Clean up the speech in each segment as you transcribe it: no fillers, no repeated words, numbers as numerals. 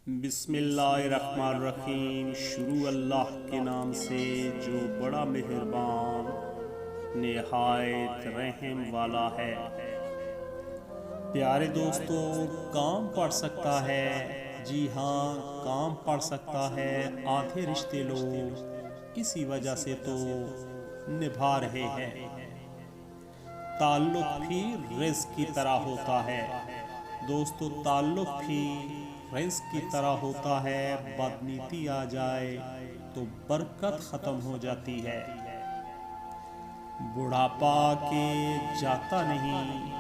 بسم اللہ الرحمن الرحیم۔ شروع اللہ کے نام سے جو بڑا مہربان نہایت رحم والا ہے۔ پیارے دوستو، کام پڑ سکتا ہے، جی ہاں کام پڑ سکتا ہے، آدھے رشتے لوگ اسی وجہ سے تو نبھا رہے ہیں۔ تعلق بھی رزق کی طرح ہوتا ہے دوستو، تعلق بھی رزق کی طرح ہوتا ہے۔ بدنیتی آ جائے تو برکت ختم ہو جاتی ہے۔ بڑھاپا کے جاتا نہیں،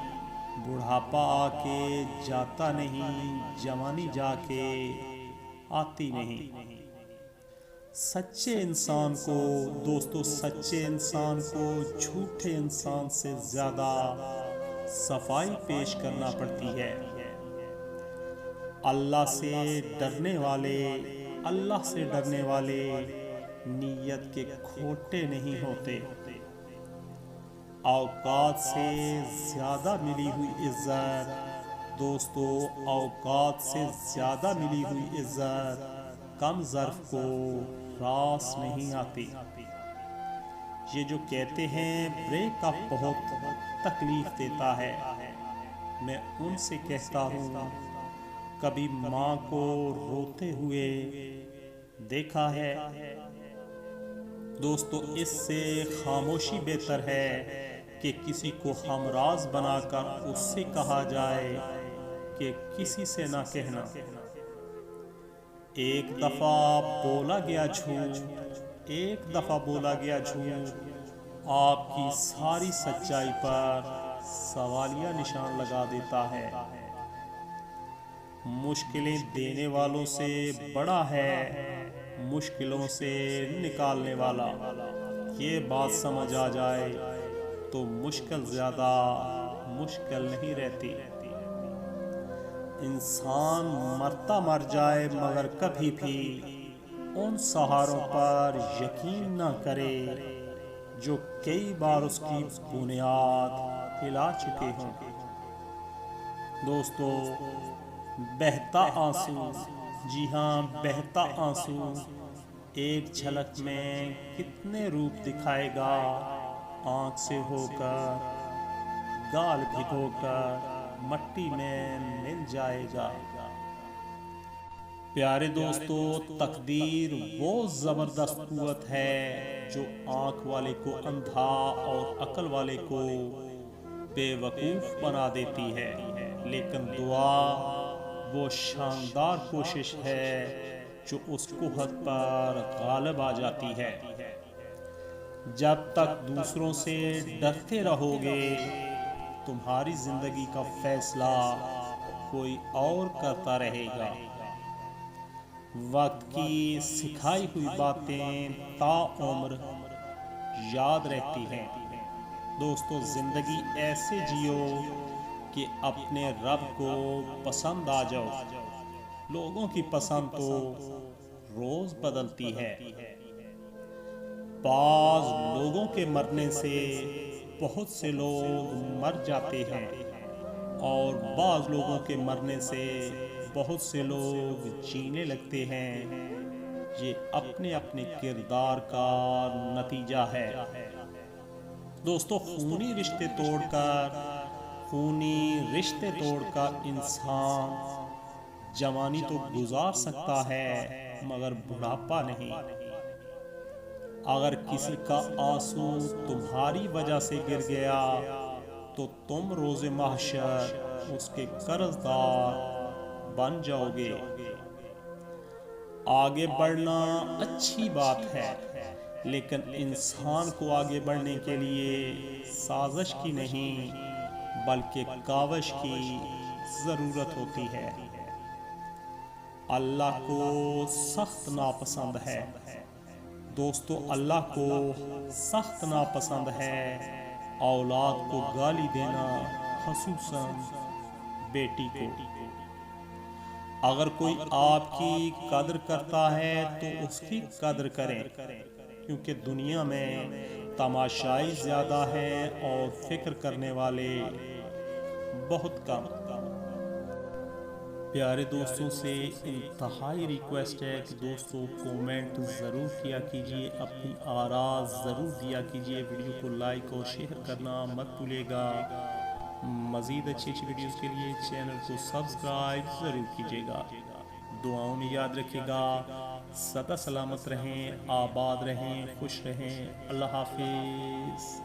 بڑھاپا آ کے جاتا نہیں، جوانی جا کے آتی نہیں۔ سچے انسان کو دوستو، سچے انسان کو جھوٹے انسان سے زیادہ صفائی پیش کرنا پڑتی ہے۔ اللہ سے ڈرنے والے، اللہ سے ڈرنے والے نیت کے کھوٹے نہیں ہوتے۔ اوقات سے زیادہ ملی ہوئی عزت دوستو، اوقات سے زیادہ ملی ہوئی عزت کم ظرف کو راس نہیں آتی۔ یہ جو کہتے ہیں بریک اپ بہت تکلیف دیتا ہے، میں ان سے کہتا ہوں کبھی ماں کو روتے ہوئے دیکھا ہے؟ دوستو، اس سے خاموشی بہتر ہے کہ کسی کو ہمراز بنا کر اس سے کہا جائے کہ کسی سے نہ کہنا۔ ایک دفعہ بولا گیا جھوٹ، ایک دفعہ بولا گیا جھوٹ آپ کی ساری سچائی پر سوالیہ نشان لگا دیتا ہے۔ مشکلیں دینے والوں سے بڑا ہے مشکلوں سے نکالنے والا۔ یہ بات سمجھ آ جائے تو مشکل زیادہ مشکل نہیں رہتی۔ انسان مرتا مر جائے مگر کبھی بھی ان سہاروں پر یقین نہ کرے جو کئی بار اس کی بنیاد ہلا چکے ہوں۔ دوستو، بہتا آنسو، جی ہاں بہتا آنسو ایک جھلک میں کتنے روپ دکھائے گا۔ آنکھ سے ہو کر، گال بھگو کر مٹی میں مل جائے گا۔ پیارے دوستو، تقدیر وہ زبردست قوت ہے جو آنکھ والے کو اندھا اور عقل والے کو بے وقوف بنا دیتی ہے، لیکن دعا وہ شاندار کوشش ہے جو اس قوت پر غالب آ جاتی ہے۔ جب تک دوسروں سے ڈرتے رہو گے تمہاری زندگی کا فیصلہ کوئی اور کرتا رہے گا۔ وقت کی سکھائی ہوئی باتیں تا عمر یاد رہتی ہیں۔ دوستو، زندگی ایسے جیو کہ اپنے رب کو پسند آ جاؤ۔ لوگوں کی پسند تو روز بدلتی ہے۔ بعض لوگوں کے مرنے سے بہت سے لوگ مر جاتے ہیں اور بعض لوگوں کے مرنے سے بہت سے لوگ جینے لگتے ہیں۔ یہ اپنے اپنے کردار کا نتیجہ ہے۔ دوستو، خونی رشتے توڑ کر انسان جوانی تو گزار سکتا ہے مگر بڑھاپا نہیں۔ اگر کسی کا آنسو تمہاری وجہ سے گر گیا تو تم روز محشر اس کے قرض دار بن جاؤ گے۔ آگے بڑھنا اچھی بات ہے، لیکن انسان کو آگے بڑھنے کے لیے سازش کی نہیں بلکہ کاوش کی ضرورت ہوتی ہے۔ اللہ کو سخت ناپسند ہے دوستو، اللہ کو سخت ناپسند ہے اولاد کو گالی دینا، خصوصاً بیٹی کو۔ اگر کوئی آپ کی قدر کرتا ہے تو اس کی قدر کریں، کیونکہ دنیا میں تماشائی زیادہ ہیں اور فکر کرنے والے بہت کم۔ پیارے دوستوں سے انتہائی ریکویسٹ ہے کہ دوستوں کومنٹ ضرور کیا کیجئے، اپنی آراء ضرور دیا کیجئے، ویڈیو کو لائک اور شیئر کرنا مت بھولے گا۔ مزید اچھی ویڈیوز کے لیے چینل کو سبسکرائب ضرور کیجئے گا۔ دعاؤں میں یاد رکھے گا۔ سدا سلامت رہیں، آباد رہیں، خوش رہیں۔ اللہ حافظ۔